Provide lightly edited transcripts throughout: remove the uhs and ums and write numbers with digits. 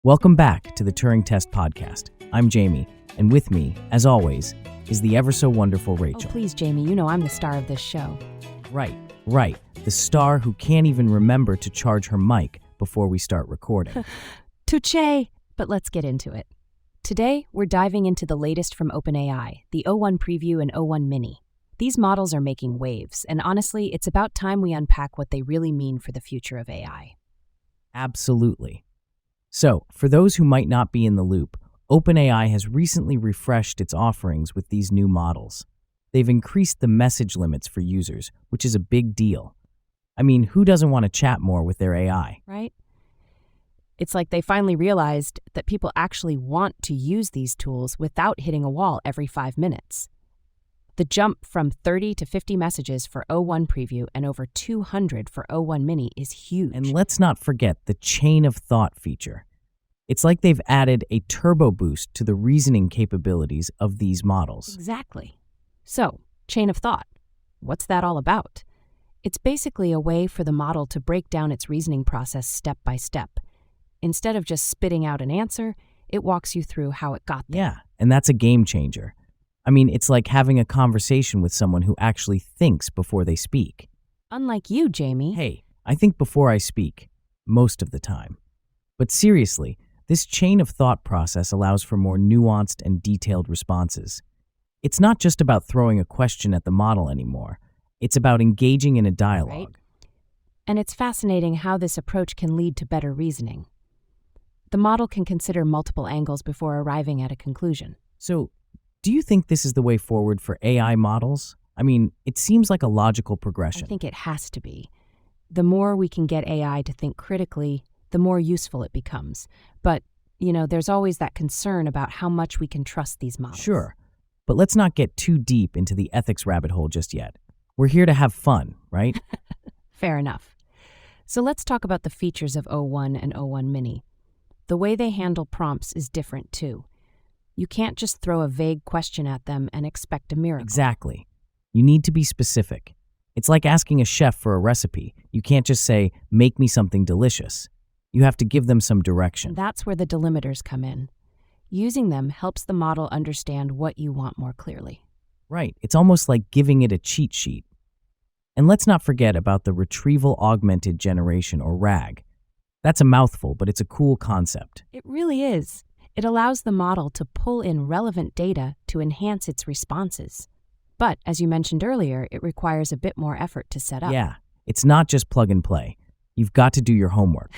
Welcome back to the Turing Test Podcast. I'm Jamie, and with me, as always, is the ever-so-wonderful Rachel. Oh, please, Jamie, you know I'm the star of this show. Right. The star who can't even remember to charge her mic before we start recording. Touché! But let's get into it. Today, we're diving into the latest from OpenAI, the O1 Preview and O1 Mini. These models are making waves, and honestly, it's about time we unpack what they really mean for the future of AI. Absolutely. So, for those who might not be in the loop, OpenAI has recently refreshed its offerings with these new models. They've increased the message limits for users, which is a big deal. I mean, who doesn't want to chat more with their AI? Right? It's like they finally realized that people actually want to use these tools without hitting a wall every 5 minutes. The jump from 30 to 50 messages for O1 Preview and over 200 for O1 Mini is huge. And let's not forget the chain of thought feature. It's like they've added a turbo boost to the reasoning capabilities of these models. Exactly. So, chain of thought. What's that all about? It's basically a way for the model to break down its reasoning process step by step. Instead of just spitting out an answer, it walks you through how it got there. Yeah, and that's a game changer. I mean, it's like having a conversation with someone who actually thinks before they speak. Unlike you, Jamie. Hey, I think before I speak, most of the time. But seriously, this chain of thought process allows for more nuanced and detailed responses. It's not just about throwing a question at the model anymore. It's about engaging in a dialogue. Right. And it's fascinating how this approach can lead to better reasoning. The model can consider multiple angles before arriving at a conclusion. So, do you think this is the way forward for AI models? I mean, it seems like a logical progression. I think it has to be. The more we can get AI to think critically, the more useful it becomes. But, there's always that concern about how much we can trust these models. Sure, but let's not get too deep into the ethics rabbit hole just yet. We're here to have fun, right? Fair enough. So let's talk about the features of O1 and O1 Mini. The way they handle prompts is different, too. You can't just throw a vague question at them and expect a miracle. Exactly. You need to be specific. It's like asking a chef for a recipe. You can't just say, make me something delicious. You have to give them some direction. And that's where the delimiters come in. Using them helps the model understand what you want more clearly. Right. It's almost like giving it a cheat sheet. And let's not forget about the Retrieval Augmented Generation, or RAG. That's a mouthful, but it's a cool concept. It really is. It allows the model to pull in relevant data to enhance its responses. But, as you mentioned earlier, it requires a bit more effort to set up. Yeah, it's not just plug and play. You've got to do your homework.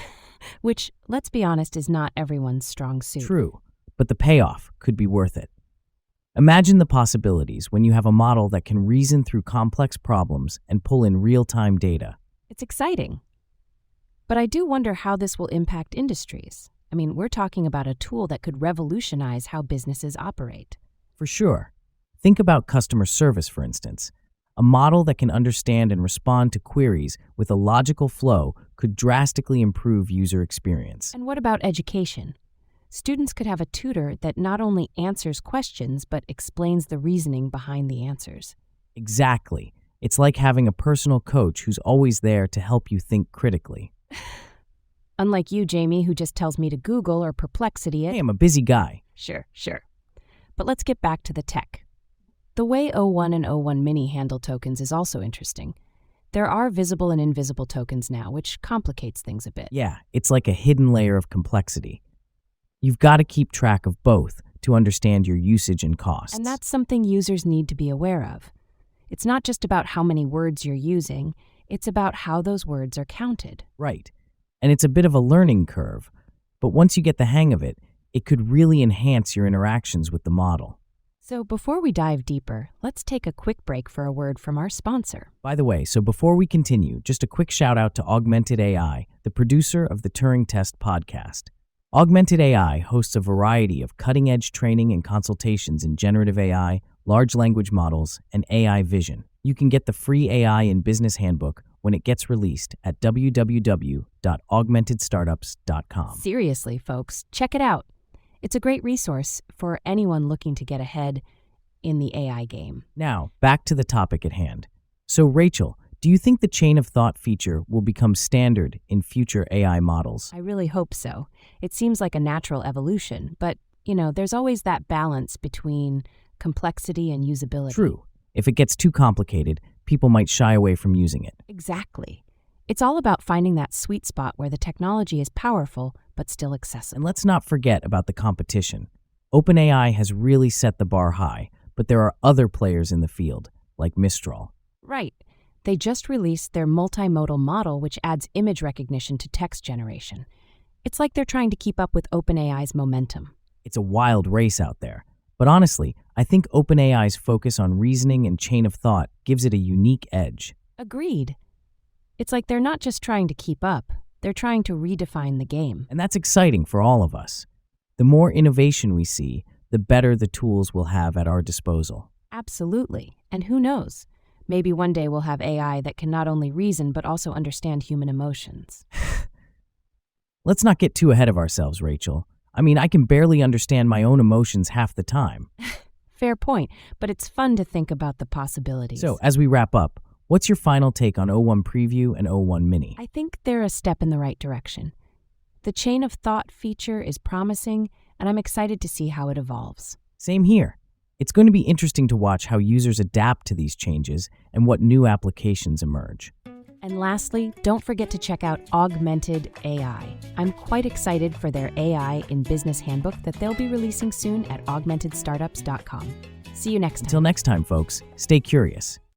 Which, let's be honest, is not everyone's strong suit. True, but the payoff could be worth it. Imagine the possibilities when you have a model that can reason through complex problems and pull in real-time data. It's exciting. But I do wonder how this will impact industries. I mean, we're talking about a tool that could revolutionize how businesses operate. For sure. Think about customer service, for instance. A model that can understand and respond to queries with a logical flow could drastically improve user experience. And what about education? Students could have a tutor that not only answers questions, but explains the reasoning behind the answers. Exactly. It's like having a personal coach who's always there to help you think critically. Unlike you, Jamie, who just tells me to Google or Perplexity it. Hey, I'm a busy guy. Sure. But let's get back to the tech. The way O1 and O1 Mini handle tokens is also interesting. There are visible and invisible tokens now, which complicates things a bit. Yeah, it's like a hidden layer of complexity. You've got to keep track of both to understand your usage and costs. And that's something users need to be aware of. It's not just about how many words you're using, it's about how those words are counted. Right. And it's a bit of a learning curve, but once you get the hang of it, it could really enhance your interactions with the model. So before we dive deeper, let's take a quick break for a word from our sponsor. By the way, so before we continue, just a quick shout out to Augmented AI, the producer of the Turing Test Podcast. Augmented AI hosts a variety of cutting-edge training and consultations in generative AI, large language models, and AI vision. You can get the free AI in Business Handbook when it gets released at www.augmentedstartups.com. Seriously, folks, check it out. It's a great resource for anyone looking to get ahead in the AI game. Now, back to the topic at hand. So, Rachel, Do you think the chain of thought feature will become standard in future AI models? I really hope so. It seems like a natural evolution, but, there's always that balance between complexity and usability. True. If it gets too complicated, people might shy away from using it. Exactly. It's all about finding that sweet spot where the technology is powerful but still accessible. And let's not forget about the competition. OpenAI has really set the bar high, but there are other players in the field, like Mistral. Right. They just released their multimodal model, which adds image recognition to text generation. It's like they're trying to keep up with OpenAI's momentum. It's a wild race out there. But honestly, I think OpenAI's focus on reasoning and chain of thought gives it a unique edge. Agreed. It's like they're not just trying to keep up, they're trying to redefine the game. And that's exciting for all of us. The more innovation we see, the better the tools we'll have at our disposal. Absolutely. And who knows? Maybe one day we'll have AI that can not only reason but also understand human emotions. Let's not get too ahead of ourselves, Rachel. I can barely understand my own emotions half the time. Fair point, but it's fun to think about the possibilities. So, as we wrap up, what's your final take on O1 Preview and O1 Mini? I think they're a step in the right direction. The chain of thought feature is promising, and I'm excited to see how it evolves. Same here. It's going to be interesting to watch how users adapt to these changes and what new applications emerge. And lastly, don't forget to check out Augmented AI. I'm quite excited for their AI in Business handbook that they'll be releasing soon at augmentedstartups.com. See you next time. Until next time, folks, stay curious.